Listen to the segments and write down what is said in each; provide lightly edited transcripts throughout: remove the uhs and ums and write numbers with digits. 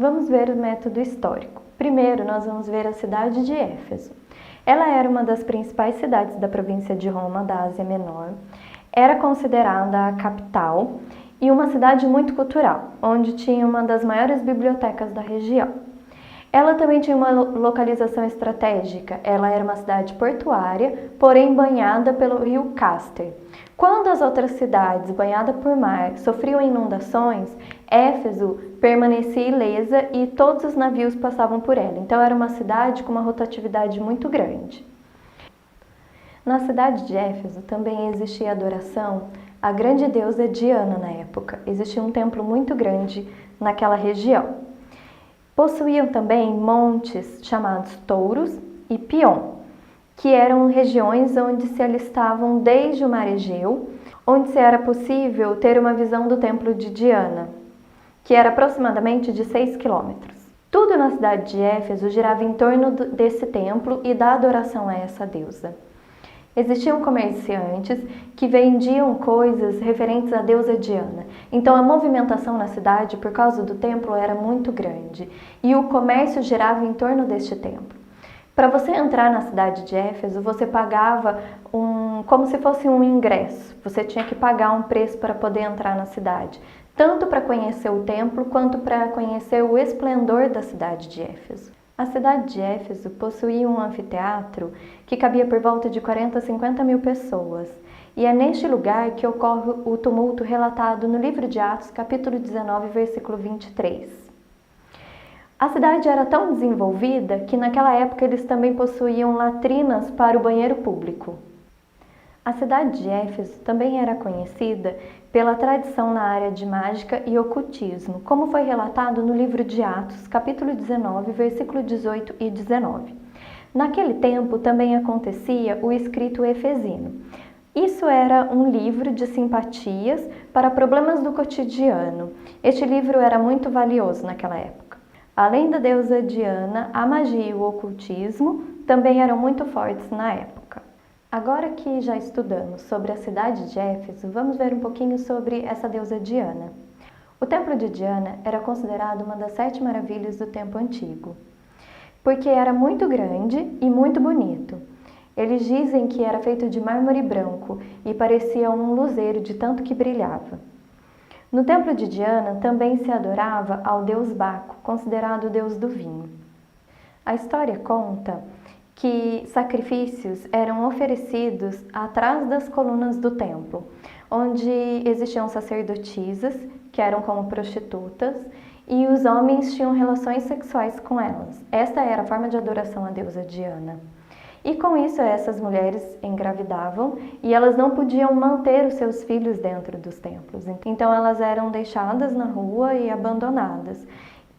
Vamos ver o método histórico. Primeiro, nós vamos ver a cidade de Éfeso. Ela era uma das principais cidades da província de Roma, da Ásia Menor. Era considerada a capital e uma cidade muito cultural, onde tinha uma das maiores bibliotecas da região. Ela também tinha uma localização estratégica. Ela era uma cidade portuária, porém banhada pelo rio Cáster. Quando as outras cidades, banhadas por mar, sofriam inundações, Éfeso permanecia ilesa e todos os navios passavam por ela. Então era uma cidade com uma rotatividade muito grande. Na cidade de Éfeso também existia adoração à grande deusa Diana na época. Existia um templo muito grande naquela região. Possuíam também montes chamados Touros e Pion, que eram regiões onde se alistavam desde o mar Egeu, onde se era possível ter uma visão do templo de Diana, que era aproximadamente de 6 quilômetros. Tudo na cidade de Éfeso girava em torno desse templo e da adoração a essa deusa. Existiam comerciantes que vendiam coisas referentes à deusa Diana. Então a movimentação na cidade, por causa do templo, era muito grande e o comércio girava em torno deste templo. Para você entrar na cidade de Éfeso, você pagava como se fosse um ingresso. Você tinha que pagar um preço para poder entrar na cidade, tanto para conhecer o templo quanto para conhecer o esplendor da cidade de Éfeso. A cidade de Éfeso possuía um anfiteatro que cabia por volta de 40 a 50 mil pessoas. E é neste lugar que ocorre o tumulto relatado no livro de Atos, capítulo 19, versículo 23. A cidade era tão desenvolvida que naquela época eles também possuíam latrinas para o banheiro público. A cidade de Éfeso também era conhecida pela tradição na área de mágica e ocultismo, como foi relatado no livro de Atos, capítulo 19, versículo 18 e 19. Naquele tempo também acontecia o escrito efesino. Isso era um livro de simpatias para problemas do cotidiano. Este livro era muito valioso naquela época. Além da deusa Diana, a magia e o ocultismo também eram muito fortes na época. Agora que já estudamos sobre a cidade de Éfeso, vamos ver um pouquinho sobre essa deusa Diana. O templo de Diana era considerado uma das 7 maravilhas do tempo antigo, porque era muito grande e muito bonito. Eles dizem que era feito de mármore branco e parecia um luzeiro de tanto que brilhava. No templo de Diana também se adorava ao deus Baco, considerado o deus do vinho. A história conta que sacrifícios eram oferecidos atrás das colunas do templo, onde existiam sacerdotisas, que eram como prostitutas, e os homens tinham relações sexuais com elas. Esta era a forma de adoração à deusa Diana. E com isso essas mulheres engravidavam e elas não podiam manter os seus filhos dentro dos templos. Então elas eram deixadas na rua e abandonadas.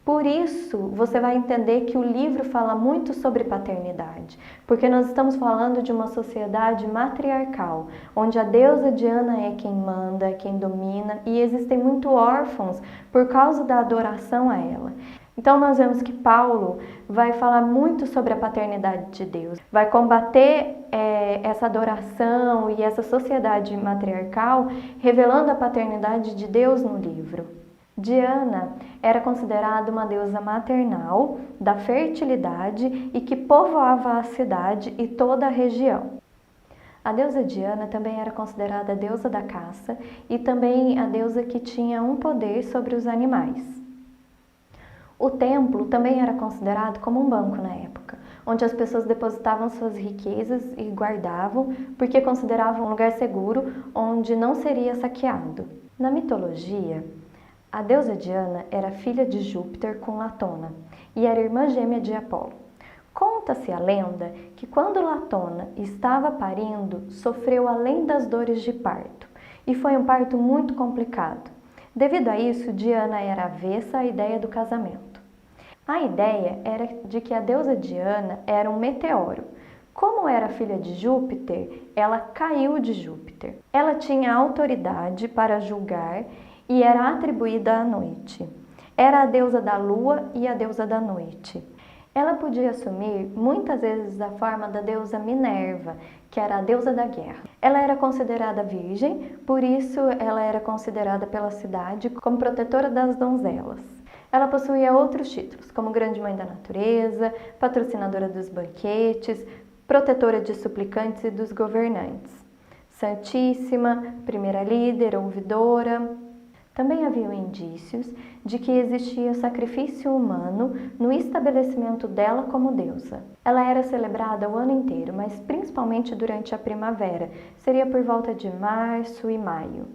Por isso, você vai entender que o livro fala muito sobre paternidade, porque nós estamos falando de uma sociedade matriarcal, onde a deusa Diana é quem manda, é quem domina, e existem muitos órfãos por causa da adoração a ela. Então nós vemos que Paulo vai falar muito sobre a paternidade de Deus, vai combater essa adoração e essa sociedade matriarcal, revelando a paternidade de Deus no livro. Diana era considerada uma deusa maternal da fertilidade e que povoava a cidade e toda a região. A deusa Diana também era considerada a deusa da caça e também a deusa que tinha um poder sobre os animais. O templo também era considerado como um banco na época, onde as pessoas depositavam suas riquezas e guardavam, porque consideravam um lugar seguro onde não seria saqueado. Na mitologia, a deusa Diana era filha de Júpiter com Latona e era irmã gêmea de Apolo. Conta-se a lenda que quando Latona estava parindo, sofreu além das dores de parto, e foi um parto muito complicado. Devido a isso, Diana era avessa à ideia do casamento. A ideia era de que a deusa Diana era um meteoro. Como era filha de Júpiter, ela caiu de Júpiter. Ela tinha autoridade para julgar e era atribuída à noite. Era a deusa da lua e a deusa da noite. Ela podia assumir muitas vezes a forma da deusa Minerva, que era a deusa da guerra. Ela era considerada virgem, por isso ela era considerada pela cidade como protetora das donzelas. Ela possuía outros títulos, como Grande Mãe da Natureza, patrocinadora dos banquetes, protetora de suplicantes e dos governantes, Santíssima, primeira líder, ouvidora. Também haviam indícios de que existia sacrifício humano no estabelecimento dela como deusa. Ela era celebrada o ano inteiro, mas principalmente durante a primavera, seria por volta de março e maio.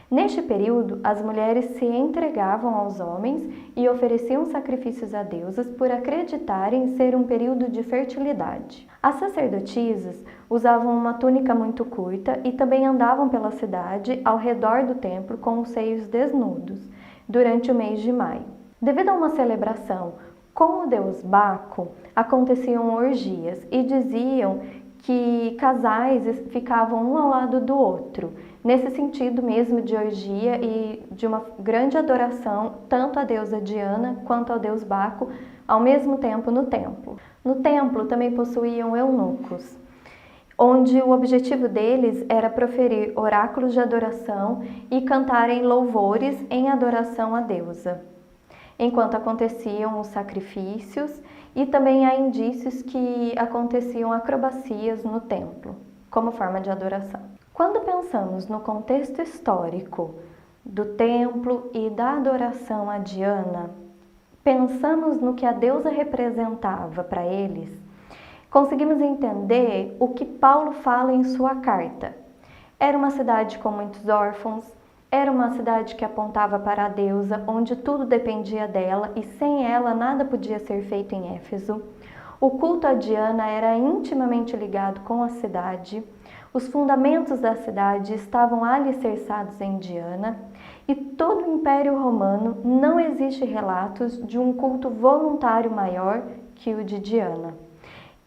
Neste período, as mulheres se entregavam aos homens e ofereciam sacrifícios a deusas por acreditarem ser um período de fertilidade. As sacerdotisas usavam uma túnica muito curta e também andavam pela cidade ao redor do templo com os seios desnudos durante o mês de maio. Devido a uma celebração com o deus Baco, aconteciam orgias e diziam que casais ficavam um ao lado do outro, nesse sentido mesmo de orgia e de uma grande adoração tanto à deusa Diana quanto ao deus Baco ao mesmo tempo no templo. No templo também possuíam eunucos, onde o objetivo deles era proferir oráculos de adoração e cantarem louvores em adoração à deusa, enquanto aconteciam os sacrifícios, e também há indícios que aconteciam acrobacias no templo, como forma de adoração. Quando pensamos no contexto histórico do templo e da adoração a Diana, pensamos no que a deusa representava para eles, conseguimos entender o que Paulo fala em sua carta. Era uma cidade com muitos órfãos, era uma cidade que apontava para a deusa, onde tudo dependia dela e sem ela nada podia ser feito em Éfeso. O culto a Diana era intimamente ligado com a cidade. Os fundamentos da cidade estavam alicerçados em Diana e todo o Império Romano não existe relatos de um culto voluntário maior que o de Diana.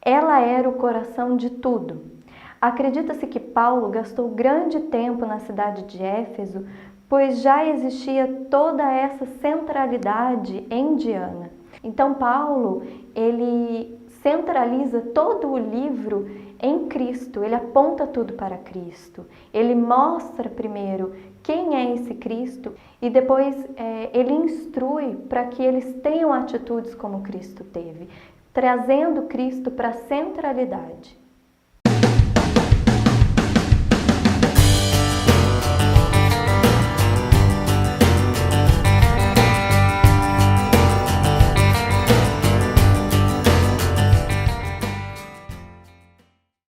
Ela era o coração de tudo. Acredita-se que Paulo gastou grande tempo na cidade de Éfeso, pois já existia toda essa centralidade em Diana. Então Paulo, ele centraliza todo o livro em Cristo, ele aponta tudo para Cristo. Ele mostra primeiro quem é esse Cristo e depois ele instrui para que eles tenham atitudes como Cristo teve, trazendo Cristo para a centralidade.